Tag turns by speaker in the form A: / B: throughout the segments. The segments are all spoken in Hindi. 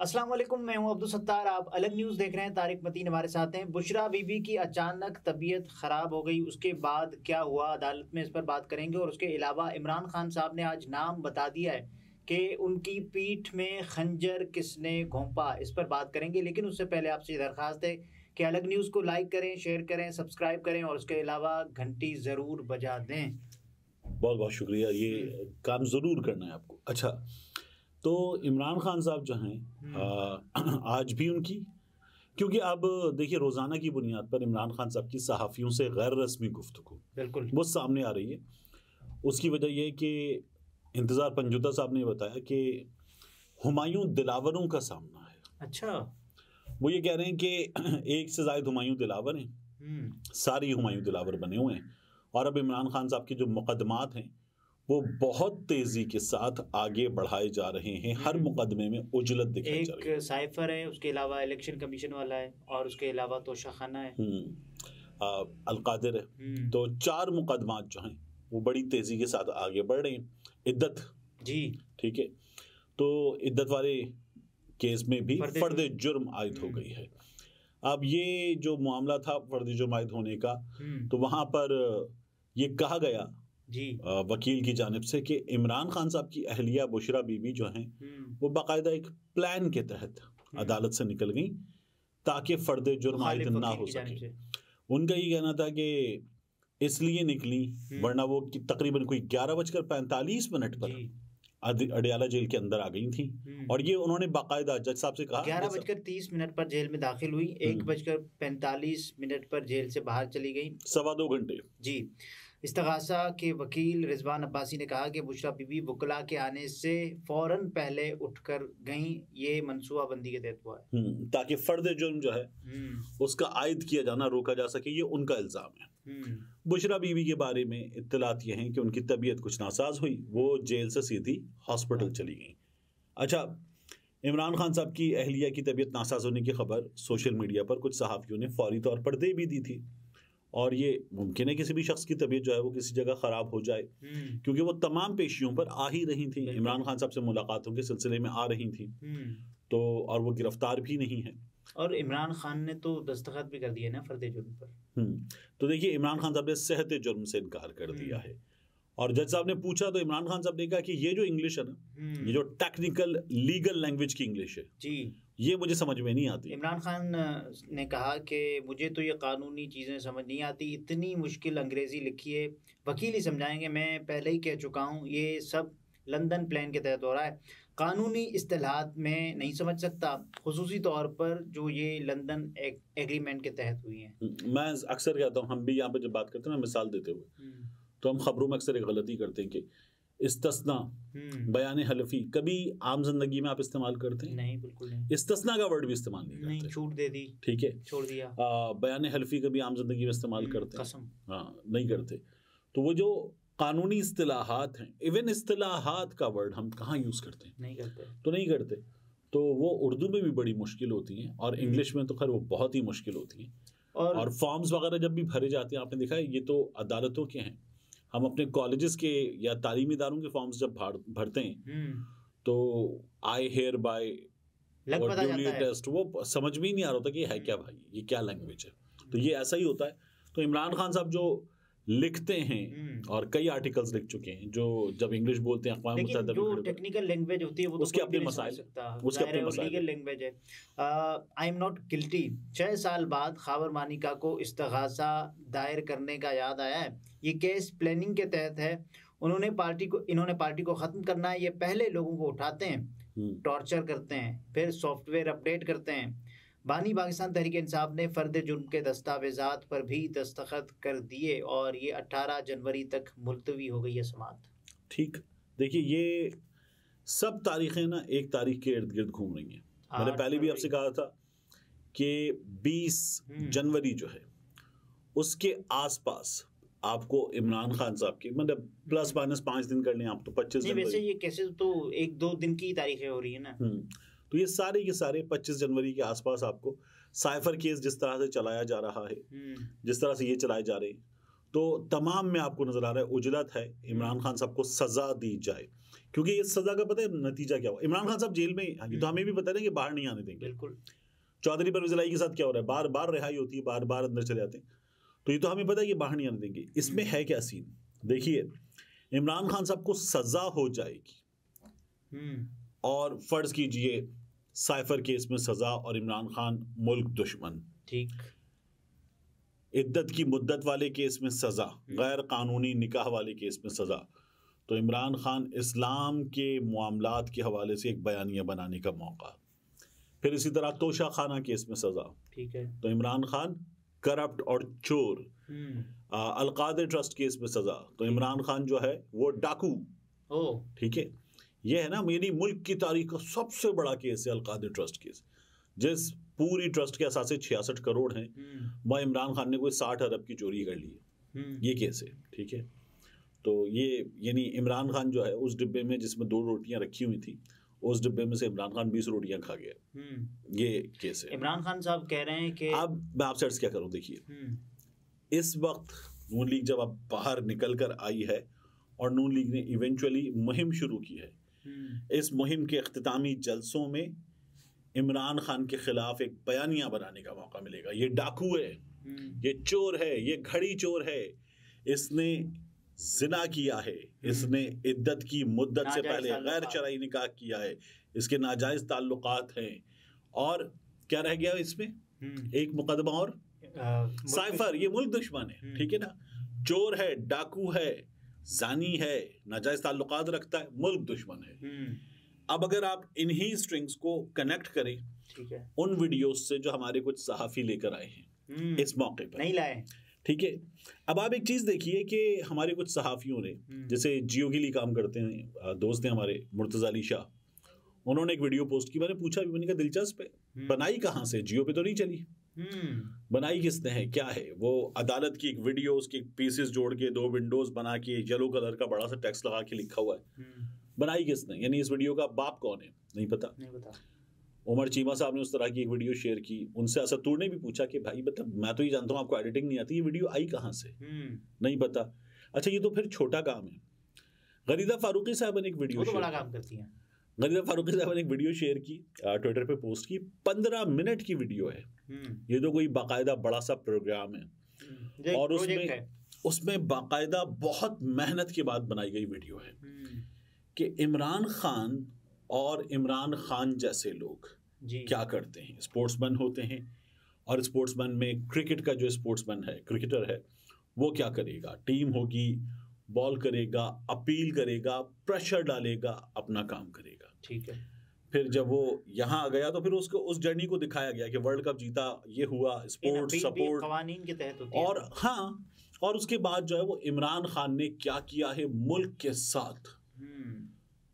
A: अस्सलाम वालेकुम, मैं हूं अब्दुल सत्तार। आप अलग न्यूज़ देख रहे हैं। तारिक मतीन हमारे साथ हैं। बुशरा बीबी की अचानक तबीयत ख़राब हो गई, उसके बाद क्या हुआ अदालत में, इस पर बात करेंगे। और उसके अलावा इमरान खान साहब ने आज नाम बता दिया है कि उनकी पीठ में खंजर किसने घोंपा, इस पर बात करेंगे। लेकिन उससे पहले आपसे दरख्वास्त है कि अलग न्यूज़ को लाइक करें, शेयर करें, सब्सक्राइब करें और उसके अलावा घंटी ज़रूर बजा दें।
B: बहुत बहुत शुक्रिया, ये काम ज़रूर करना है आपको। अच्छा, तो इमरान खान साहब जो हैं आज भी उनकी, क्योंकि अब देखिए रोज़ाना की बुनियाद पर इमरान खान साहब की सहाफ़ियों से गैर रस्मी गुफ्तगू
A: बिल्कुल
B: वो सामने आ रही है। उसकी वजह यह है कि इंतज़ार पंजुता साहब ने बताया कि हुमायूं दिलावरों का सामना है।
A: अच्छा,
B: वो ये कह रहे हैं कि एक से ज़ायद हुमायूं दिलावर हैं, सारी हुमायूं दिलावर बने हुए हैं। और अब इमरान खान साहब के जो मुकदमात हैं वो बहुत तेजी के साथ आगे बढ़ाए जा रहे हैं। हर मुकदमे में उजलत दिखाई जा रही है।
A: एक साइफर है, उसके अलावा इलेक्शन कमीशन वाला है और उसके अलावा तोशाखाना है,
B: अलकादिर है। तो 4 मुकदमात जो हैं वो बड़ी तेजी के साथ आगे बढ़ रहे हैं। इद्दत
A: जी
B: ठीक है, तो इद्दत वाले केस में भी फर्द जुर्म आयद हो गई है। अब ये जो मामला था फर्द जुर्म आयद होने का, तो वहां पर ये कहा गया
A: जी
B: वकील की जानिब से कि इमरान खान साहब की अहलिया बुशरा बीबी जो हैं वो बाकायदा एक प्लान के तहत अदालत से निकल गई ताकि फर्द जुर्म आयद ना हो सके। उनका ये कहना था कि इसलिए निकली वरना वो तकरीबन कोई 11:45 पर अडियाला जेल के अंदर आ गई थी। और ये उन्होंने बाकायदा जज साहब से कहा
A: 11:30 पर जेल में दाखिल हुई, 1:45 पर जेल से बाहर चली गई,
B: 2.25 घंटे।
A: जी। इस्तगासा के वकील रिजवान अब्बासी ने कहा कि बुशरा बीबी वकला के आने से फौरन पहले उठकर गईं, ये मनसूबाबंदी के तहत हुआ है
B: ताकि फर्द जुर्म जो है उसका आयद किया जाना रोका जा सके। ये उनका इल्ज़ाम है। बुशरा बीबी के बारे में इत्तलात ये हैं कि उनकी तबीयत कुछ नासाज हुई, वो जेल से सीधी हॉस्पिटल चली गई। अच्छा, इमरान खान साहब की अहलिया की तबीयत नासाज होने की खबर सोशल मीडिया पर कुछ सहाफ़ियों ने फौरी तौर पर दे भी दी थी। और ये मुमकिन है किसी भी शख्स की तबीयत जो है वो किसी जगह ख़राब हो जाए, क्योंकि वो तमाम पेशियों पर आ ही रही थी, इमरान खान साहब से मुलाकातों के सिलसिले में आ रही थी। तो और वो गिरफ्तार भी नहीं है
A: और इमरान खान ने तो दस्तखत भी कर दिए ना फर्द जुर्म पर।
B: तो देखिए इमरान खान साहब ने सेहत जुर्म से इनकार कर दिया है। और जज साहब ने पूछा तो इमरान खान साहब ने कहा कि ये जो इंग्लिश है ना, ये जो टेक्निकल लीगल लैंग्वेज की इंग्लिश है
A: जी,
B: ये मुझे समझ में नहीं आती।
A: इमरान खान ने कहा कि मुझे तो ये कानूनी चीज़ें समझ नहीं आती, इतनी मुश्किल अंग्रेज़ी लिखी है, वकील ही समझाएंगे। मैं पहले ही कह चुका हूँ ये सब लंदन प्लान के तहत हो रहा है, कानूनी इस्तिलाहात में नहीं समझ सकता, खुसूसी तौर पर जो ये लंदन एग्रीमेंट के तहत हुई हैं।
B: मैं अक्सर कहता हूँ, हम भी यहाँ पे जब बात करते हैं ना मिसाल देते हुए, तो हम खबरों में अक्सर एक गलती करते हैं कि इस्तस्ना, बयान हलफी, कभी आम जिंदगी में आप इस्तेमाल करते हैं?
A: नहीं, बिल्कुल नहीं।
B: इस्तस्ना का वर्ड भी इस्तेमाल नहीं करते।
A: नहीं, छूट दे दी,
B: ठीक है,
A: छोड़ दिया।
B: बयान हलफी कभी आम जिंदगी में इस्तेमाल करते हैं?
A: कसम,
B: हाँ, नहीं करते। तो वो जो कानूनी इस्तिलाहात हैं, इवन इस्तिलाहात का वर्ड हम कहाँ यूज करते हैं?
A: नहीं करते।
B: तो नहीं करते। तो वो उर्दू में भी बड़ी मुश्किल होती हैं और इंग्लिश में तो खैर वो बहुत ही मुश्किल होती हैं। और फॉर्म्स वगैरह जब भी भरे जाते हैं, आपने देखा है, ये तो अदालतों के हैं, हम अपने कॉलेजेस के या तालीमी इदारों के फॉर्म्स जब भरते हैं तो आई हेयर बाय टेस्ट, वो समझ में ही नहीं आ रहा होता कि ये है क्या भाई, ये क्या लैंग्वेज है। तो ये ऐसा ही होता है। तो इमरान खान साहब जो लिखते हैं और कई आर्टिकल्स लिख चुके हैं, जो जब इंग्लिश बोलते हैं अक़वाम मुत्तहिदा
A: जो टेक्निकल लैंग्वेज होती है वो
B: उसके अपने मसाइल,
A: उसके अपने मसाइल, लीगल लैंग्वेज है। I am not guilty. 6 साल बाद खावर मानिका को इस्तगासा दायर करने का याद आया है। ये केस प्लानिंग के तहत है। इन्होंने पार्टी को ख़त्म करना है। ये पहले लोगों को उठाते हैं, टॉर्चर करते हैं, फिर सॉफ्टवेयर अपडेट करते हैं। बानी पाकिस्तान तहरीक इंसाफ ने फर्द जुर्म के दस्तावेजात पर भी दस्तखत कर दिए और ये 18 जनवरी तक मुलतवी हो गई है समाअत।
B: ठीक, देखिए ये सब तारीखें ना एक तारीख के इर्द गिर्द घूम रही हैं। मैंने पहले भी आपसे कहा था कि 20 जनवरी जो है उसके आसपास आपको इमरान खान साहब की, मतलब प्लस माइनस 5 दिन कर लें आप, तो 25 जनवरी।
A: वैसे ये केसेस तो 1-2 दिन की तारीखें हो रही है ना।
B: तो ये सारे के सारे 25 जनवरी के आसपास आपको साइफर केस जिस तरह से चलाया जा रहा है, जिस तरह से ये चलाए जा रहे हैं, तो तमाम में आपको नजर आ रहा है उजलत है इमरान खान साहब को सजा दी जाए। क्योंकि इस सजा का पता है नतीजा क्या हुआ। इमरान खान साहब जेल में, ये तो हमें भी पता है ना कि बाहर नहीं आने देंगे।
A: बिल्कुल।
B: चौधरी परवेज इलाही के साथ क्या हो रहा है, बार बार रिहाई होती है, बार बार अंदर चले जाते हैं, तो ये तो हमें पता है कि बाहर नहीं आने देंगे। इसमें है क्या सीन, देखिए इमरान खान साहब को सजा हो जाएगी और फर्ज कीजिए साइफर केस में सजा और इमरान खान मुल्क दुश्मन,
A: ठीक,
B: इद्दत की मुद्दत वाले केस में सजा, गैर कानूनी निकाह वाले केस में सजा, तो इमरान खान इस्लाम के मामलात के हवाले से एक बयानिया बनाने का मौका। फिर इसी तरह तोशा खाना केस में सजा, ठीक है, तो इमरान खान करप्ट और चोर। अलकादर ट्रस्ट केस में सजा, तो इमरान खान जो है वो डाकू। ठीक है, ये है ना, मेरी मुल्क की तारीख का सबसे बड़ा केस है अलकादर ट्रस्ट केस, जिस पूरी ट्रस्ट के असासे 66 करोड़ हैं, वह इमरान खान ने कोई 60 अरब की चोरी कर ली है, ये केस है। ठीक है, तो ये यानी इमरान खान जो है उस डिब्बे में जिसमें 2 रोटियां रखी हुई थी, उस डिब्बे में से इमरान खान 20 रोटियां खा गया, ये केस है।
A: इमरान खान साहब कह रहे हैं कि
B: अब मैं आपसे अर्ज क्या करूं, देखिए इस वक्त नून लीग जब अब बाहर निकल कर आई है और नून लीग ने इवेंचुअली मुहिम शुरू की है, इस मुहिम के इख्तितामी जलसों में इमरान खान के खिलाफ एक बयानिया बनाने का मौका मिलेगा। ये डाकू है, ये चोर है, ये घड़ी चोर है, इसने जिना किया है, इसने इद्दत की मुद्दत से पहले गैर शरई निकाह किया है, इसके नाजायज ताल्लुकात हैं, और क्या रह गया इसमें, एक मुकदमा और साइफर, ये मुल्क दुश्मन है। ठीक है ना, चोर है, डाकू है, जानी है, नाजायज ताल्लुकात रखता है, मुल्क दुश्मन है। अब अगर आप इन्हीं स्ट्रिंग्स को कनेक्ट करें, ठीक है, उन वीडियोस से जो हमारे कुछ सहाफी लेकर आए हैं इस मौके पर, नहीं लाए, ठीक है, अब आप एक चीज देखिए कि हमारे कुछ सहाफियों ने, जैसे जियो के लिए काम करते हैं दोस्त हैं हमारे मुर्तजा अली शाह, उन्होंने एक वीडियो पोस्ट की, मैंने पूछा, मैंने कहा दिलचस्प है, बनाई कहाँ से, जियो पे तो नहीं चली, बनाई किसने है, क्या है वो, अदालत की एक वीडियो, उसके पीसेस जोड़ के 2 विंडोज बना के येलो कलर का बड़ा सा टेक्स्ट लगा के लिखा हुआ है, बनाई किसने, यानी इस वीडियो का बाप कौन है, नहीं पता। उमर चीमा साहब ने उस तरह की एक वीडियो शेयर की, उनसे असदूर ने भी पूछा कि भाई मतलब मैं तो ये जानता हूँ आपको एडिटिंग नहीं आती, ये वीडियो आई कहाँ से, नहीं पता। अच्छा, ये तो फिर छोटा काम है। गरीदा फारूकी साहब ने एक वीडियो, तो बड़ा काम करती हैं, गरीदा फारूकी साहब ने एक वीडियो शेयर की, ट्विटर पे पोस्ट की, 15 मिनट की वीडियो है, ये तो कोई बाकायदा बड़ा सा प्रोग्राम है, और उसमें बाकायदा बहुत मेहनत के बाद बनाई गई वीडियो है कि इमरान खान और इमरान खान जैसे लोग क्या करते हैं, स्पोर्ट्समैन होते हैं, और स्पोर्ट्समैन में क्रिकेट का जो स्पोर्ट्समैन है, क्रिकेटर है, वो क्या करेगा, टीम होगी, बॉल करेगा, अपील करेगा, प्रेशर डालेगा, अपना काम करेगा। ठीक है, फिर जब वो यहाँ आ गया तो फिर उसको उस जर्नी को दिखाया गया कि वर्ल्ड कप जीता, ये हुआ, स्पोर्ट्स सपोर्ट कवानीन के तहत होती है, और हाँ, और उसके बाद जो है वो इमरान खान ने क्या किया है मुल्क के साथ,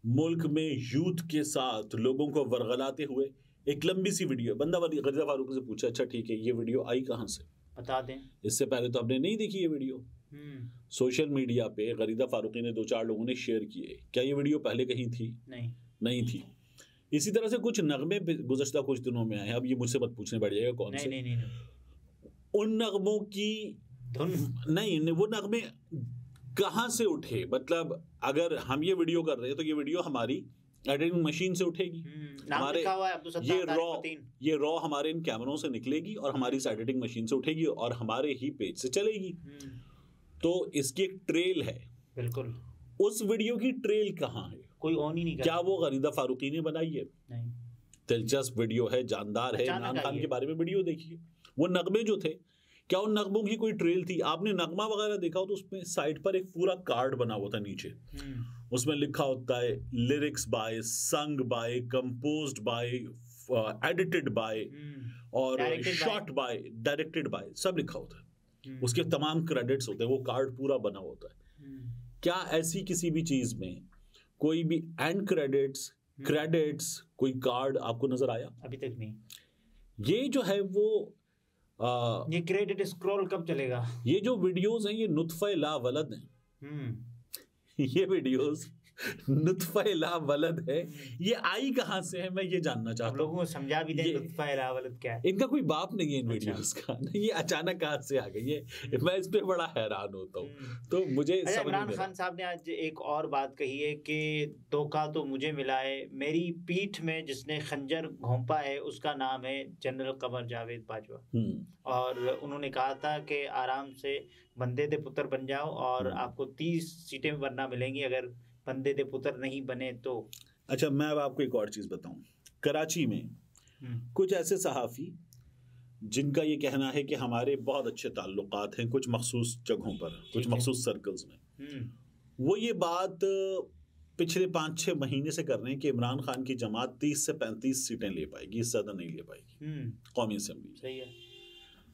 B: मुल्क में यूथ के साथ लोगों को वरगलाते हुए, एक लंबी सी वीडियो, बंदा गरीदा फारूक से पूछा, अच्छा ठीक है, ये वीडियो आई कहाँ से, बता दें, इससे पहले तो हमने नहीं देखी ये वीडियो, सोशल मीडिया पे गरीदा फारूकी ने 2-4 लोगों ने शेयर किए, क्या ये वीडियो पहले कहीं थी, नहीं थी। इसी तरह से कुछ नगमे गुज़श्ता कुछ दिनों में आए हैं, अब ये मुझसे मत पूछने बैठ जाएगा कौन से, नहीं। उन नगमों की धुन नहीं, वो नगमे कहाँ से उठे, मतलब अगर हम ये वीडियो कर रहे हैं तो ये वीडियो हमारी एडिटिंग मशीन से उठेगी, हमारे ये रॉ हमारे इन कैमरों से निकलेगी और हमारी एडिटिंग मशीन से उठेगी और हमारे ही पेज से चलेगी, तो इसकी एक ट्रेल है। बिल्कुल, उस वीडियो की ट्रेल कहाँ है, कोई ऑन ही नहीं कर, क्या वो गरीदा फारूकी ने बनाई है, नहीं, दिलचस्प वीडियो है, जानदार है, इमरान खान के बारे में वीडियो देखिए, वो नगमे जो थे, क्या उन नगमों की कोई ट्रेल थी, आपने नगमा वगैरह देखा हो तो उसमें साइड पर एक पूरा कार्ड बना हुआ था नीचे, उसमें लिखा होता है lyrics by, sung by, composed bye, edited by, और शॉट बाय, डायरेक्टेड बाय, सब लिखा होता है, उसके तमाम क्रेडिट्स होते हैं, वो कार्ड पूरा बना होता है। क्या ऐसी किसी भी चीज में कोई भी एंड क्रेडिट्स कोई कार्ड आपको नजर आया? अभी तक नहीं। ये जो है वो ये क्रेडिट स्क्रॉल कब चलेगा? ये जो वीडियोस हैं ये नुत्फे ला वलद हैं। ये वीडियोस नुत्फा ला वलद है, ये आई कहाँ से है, मैं ये जानना चाहता हूँ।
A: लोगों को समझा भी दें नुत्फा ला वलद क्या है।
B: इनका कोई बाप नहीं है इन वीडियोस का, ये अचानक कहाँ से आ गई, ये मैं इस पे बड़ा हैरान होता हूँ। तो मुझे
A: इमरान खान साहब ने आज एक और बात कही है कि धोखा तो मुझे मिला है, मेरी पीठ में जिसने खंजर घोंपा है उसका नाम है जनरल कमर जावेद बाजवा। और उन्होंने कहा था कि आराम से बंदे दे पुत्र बन जाओ और आपको 30 सीटें बनना मिलेंगी अगर बंदे दे पुत्र नहीं बने तो।
B: अच्छा, मैं अब आपको एक और चीज बताऊं। कराची में कुछ ऐसे सहाफी जिनका ये कहना है कि हमारे बहुत अच्छे ताल्लुकात हैं कुछ मखसूस जगहों पर, कुछ मखसूस सर्कल्स में, वो ये बात पिछले 5-6 महीने से कर रहे हैं कि इमरान खान की जमात 30 से 35 सीटें ले पाएगी, इससे ज्यादा नहीं ले पाएगी कौमी असेंबली।
A: सही है।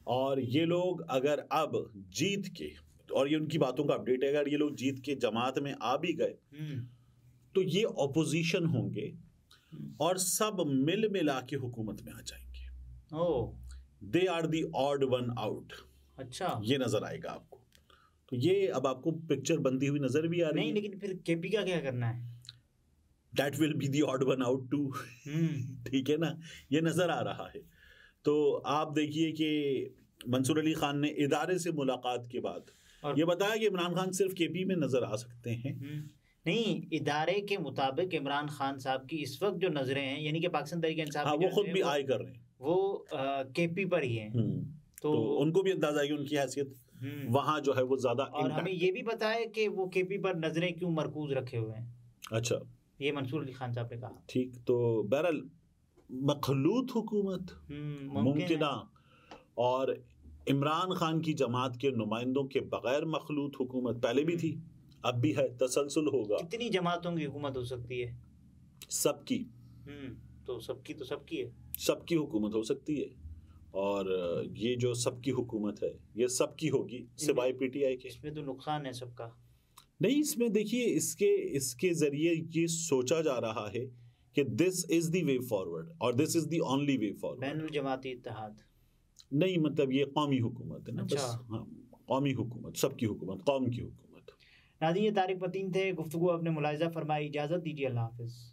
B: और ये लोग अगर अब जीत के, और ये उनकी बातों का अपडेट है, अगर ये लोग जीत के जमात में आ भी गए तो ये ऑपोजिशन होंगे और सब मिल मिला के हुकूमत में आ जाएंगे। They are the odd one out.
A: अच्छा,
B: ये नजर आएगा आपको। तो ये अब आपको पिक्चर बनती हुई नजर भी आ रही है।
A: नहीं, लेकिन फिर केपी का क्या करना है?
B: That will be the odd one out too. ठीक है ना, ये नजर आ रहा है। तो आप देखिए कि मंसूर अली खान ने इदारे से मुलाकात के बाद ये बताया कि इमरान खान सिर्फ केपी में नजर आ सकते हैं।
A: नहीं, इदारे के मुताबिक इमरान खान साहब की इस वक्त जो नजरें हैं, यानी कि पाकिस्तान तहरीक इंसाफ,
B: वो खुद भी आय कर रहे हैं,
A: वो केपी पर ही हैं।
B: तो उनको भी अंदाजा है कि उनकी हैसियत वहां जो है वो ज्यादा।
A: और हमें ये भी पता है कि वो केपी पर नजरें क्यों मरकूज रखे हुए हैं।
B: अच्छा,
A: ये मंसूर अली खान साहब ने कहा।
B: ठीक, तो बहरहाल मखलूत हुकूमत मुमकिना और इमरान खान की जमात के नुमाइंदों के बगैर मखलूत हुकूमत पहले भी थी, अब भी है, तसलसल होगा।
A: कितनी जमातों की हुकूमत हो सकती है?
B: सबकी।
A: तो सबकी है,
B: सबकी हुकूमत हो सकती है। और ये जो सबकी हुकूमत है ये सबकी होगी सिवाय पीटीआई के।
A: इसमें तो नुकसान है सबका।
B: नहीं, इसमें देखिए इसके जरिए ये सोचा जा रहा है कि this is the way forward और this is the only way forward.
A: बैनुल जमाती इत्तेहाद
B: नहीं, मतलब ये कौमी हुकूमत है ना।
A: अच्छा।
B: बस हाँ, कौमी हुकूमत, सबकी हुकूमत, कौम की हुकूमत।
A: नाज़रीन, ये तारिक पतीन थे, गुफ्तगू अपने मुलाहिज़ा फरमाई। इजाज़त दीजिए, अल्लाह हाफ़िज़।